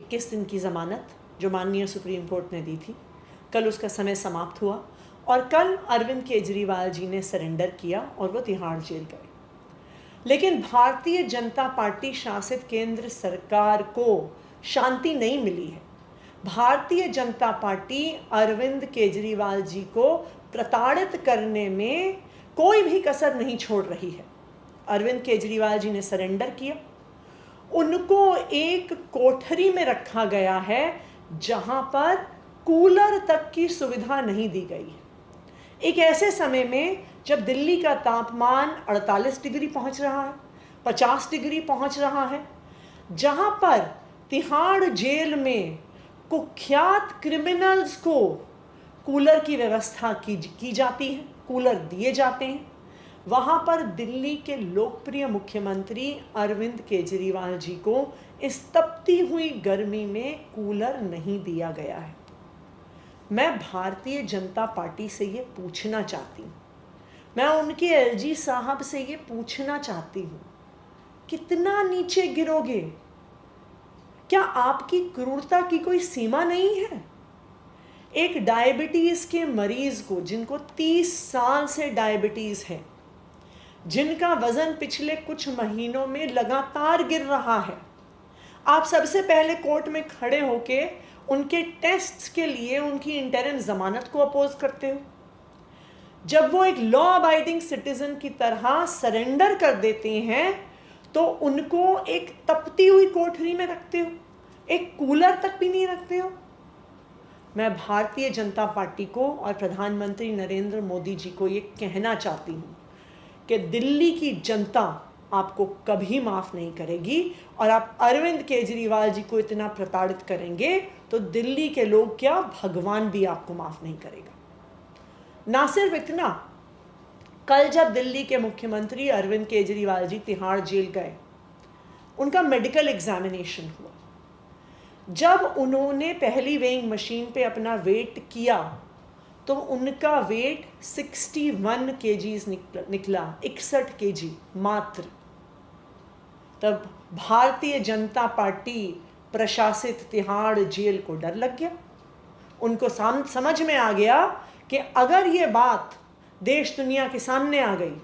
21 दिन की ज़मानत जो माननीय सुप्रीम कोर्ट ने दी थी, कल उसका समय समाप्त हुआ और कल अरविंद केजरीवाल जी ने सरेंडर किया और वो तिहाड़ जेल गए। लेकिन भारतीय जनता पार्टी शासित केंद्र सरकार को शांति नहीं मिली है। भारतीय जनता पार्टी अरविंद केजरीवाल जी को प्रताड़ित करने में कोई भी कसर नहीं छोड़ रही है। अरविंद केजरीवाल जी ने सरेंडर किया। उनको एक कोठरी में रखा गया है जहां पर कूलर तक की सुविधा नहीं दी गई है। एक ऐसे समय में जब दिल्ली का तापमान 48 डिग्री पहुंच रहा है, 50 डिग्री पहुंच रहा है, जहां पर तिहाड़ जेल में कुख्यात क्रिमिनल्स को कूलर की व्यवस्था की जाती है, कूलर दिए जाते हैं, वहाँ पर दिल्ली के लोकप्रिय मुख्यमंत्री अरविंद केजरीवाल जी को इस तपती हुई गर्मी में कूलर नहीं दिया गया है। मैं भारतीय जनता पार्टी से ये पूछना चाहती हूँ, मैं उनके एलजी साहब से ये पूछना चाहती हूँ, कितना नीचे गिरोगे? क्या आपकी क्रूरता की कोई सीमा नहीं है? एक डायबिटीज़ के मरीज को, जिनको 30 साल से डायबिटीज़ है, जिनका वजन पिछले कुछ महीनों में लगातार गिर रहा है, आप सबसे पहले कोर्ट में खड़े होके उनके टेस्ट्स के लिए उनकी इंटरिम जमानत को अपोज करते हो। जब वो एक लॉ अबाइडिंग सिटीजन की तरह सरेंडर कर देते हैं तो उनको एक तपती हुई कोठरी में रखते हो, एक कूलर तक भी नहीं रखते हो। मैं भारतीय जनता पार्टी को और प्रधानमंत्री नरेंद्र मोदी जी को ये कहना चाहती हूँ कि दिल्ली की जनता आपको कभी माफ़ नहीं करेगी, और आप अरविंद केजरीवाल जी को इतना प्रताड़ित करेंगे तो दिल्ली के लोग क्या, भगवान भी आपको माफ़ नहीं करेगा। ना सिर्फ इतना, कल जब दिल्ली के मुख्यमंत्री अरविंद केजरीवाल जी तिहाड़ जेल गए, उनका मेडिकल एग्जामिनेशन हुआ। जब उन्होंने पहली वेइंग मशीन पे अपना वेट किया तो उनका वेट 61 केजीज निकला, 61 केजी मात्र। तब भारतीय जनता पार्टी प्रशासित तिहाड़ जेल को डर लग गया। उनको समझ में आ गया कि अगर ये बात देश दुनिया के सामने आ गई,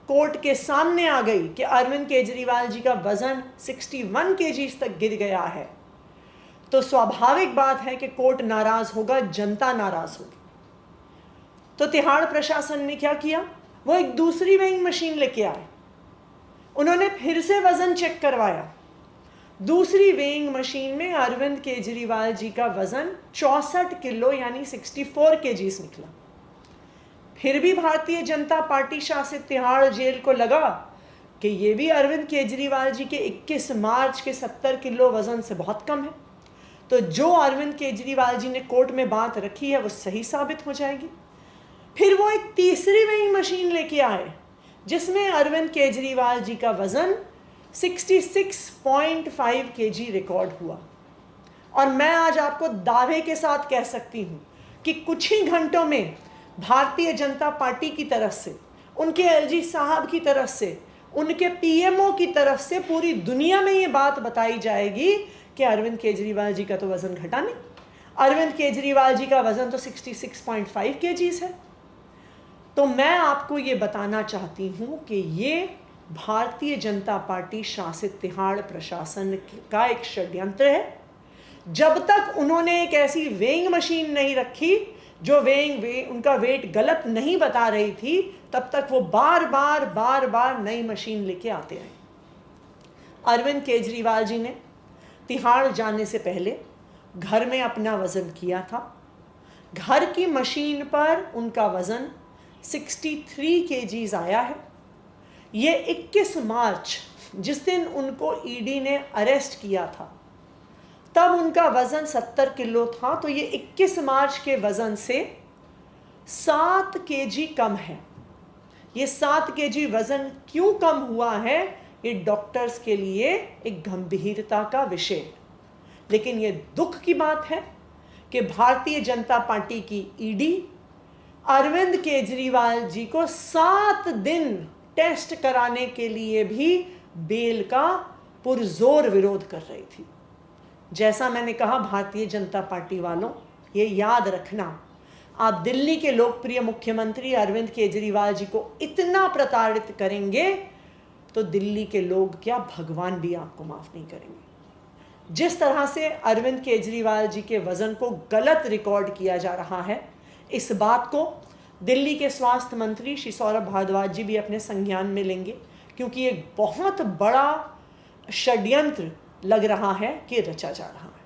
कोर्ट के सामने आ गई कि अरविंद केजरीवाल जी का वजन 61 केजीज तक गिर गया है, तो स्वाभाविक बात है कि कोर्ट नाराज होगा, जनता नाराज होगी। तो तिहाड़ प्रशासन ने क्या किया, वो एक दूसरी वेइंग मशीन लेके आए। उन्होंने फिर से वजन चेक करवाया। दूसरी वेइंग मशीन में अरविंद केजरीवाल जी का वजन 64 किलो यानी 64 केजीज निकला। फिर भी भारतीय जनता पार्टी शासित तिहाड़ जेल को लगा कि ये भी अरविंद केजरीवाल जी के 21 मार्च के 70 किलो वजन से बहुत कम है, तो जो अरविंद केजरीवाल जी ने कोर्ट में बात रखी है वो सही साबित हो जाएगी। फिर वो एक तीसरी वेइंग मशीन लेके आए जिसमें अरविंद केजरीवाल जी का वजन 66.5 केजी रिकॉर्ड हुआ। और मैं आज आपको दावे के साथ कह सकती हूँ कि कुछ ही घंटों में भारतीय जनता पार्टी की तरफ से, उनके एलजी साहब की तरफ से, उनके पीएमओ की तरफ से पूरी दुनिया में ये बात बताई जाएगी कि अरविंद केजरीवाल जी का तो वजन घटा नहीं, अरविंद केजरीवाल जी का वजन तो 66.5 केजीज है। तो मैं आपको ये बताना चाहती हूँ कि ये भारतीय जनता पार्टी शासित तिहाड़ प्रशासन का एक षड्यंत्र है। जब तक उन्होंने एक ऐसी वेइंग मशीन नहीं रखी जो उनका वेट गलत नहीं बता रही थी, तब तक वो बार बार नई मशीन लेके आते रहे। अरविंद केजरीवाल जी ने तिहाड़ जाने से पहले घर में अपना वज़न किया था। घर की मशीन पर उनका वज़न 63 केजीज आया है। ये 21 मार्च, जिस दिन उनको ईडी ने अरेस्ट किया था, तब उनका वज़न 70 किलो था, तो ये 21 मार्च के वज़न से 7 केजी कम है। ये 7 केजी वज़न क्यों कम हुआ है, ये डॉक्टर्स के लिए एक गंभीरता का विषय है। लेकिन ये दुख की बात है कि भारतीय जनता पार्टी की ईडी अरविंद केजरीवाल जी को 7 दिन टेस्ट कराने के लिए भी बेल का पुरजोर विरोध कर रही थी। जैसा मैंने कहा, भारतीय जनता पार्टी वालों, ये याद रखना, आप दिल्ली के लोकप्रिय मुख्यमंत्री अरविंद केजरीवाल जी को इतना प्रताड़ित करेंगे तो दिल्ली के लोग क्या, भगवान भी आपको माफ़ नहीं करेंगे। जिस तरह से अरविंद केजरीवाल जी के वज़न को गलत रिकॉर्ड किया जा रहा है, इस बात को दिल्ली के स्वास्थ्य मंत्री श्री सौरभ भारद्वाज जी भी अपने संज्ञान में लेंगे, क्योंकि एक बहुत बड़ा षड्यंत्र लग रहा है कि रचा जा रहा है।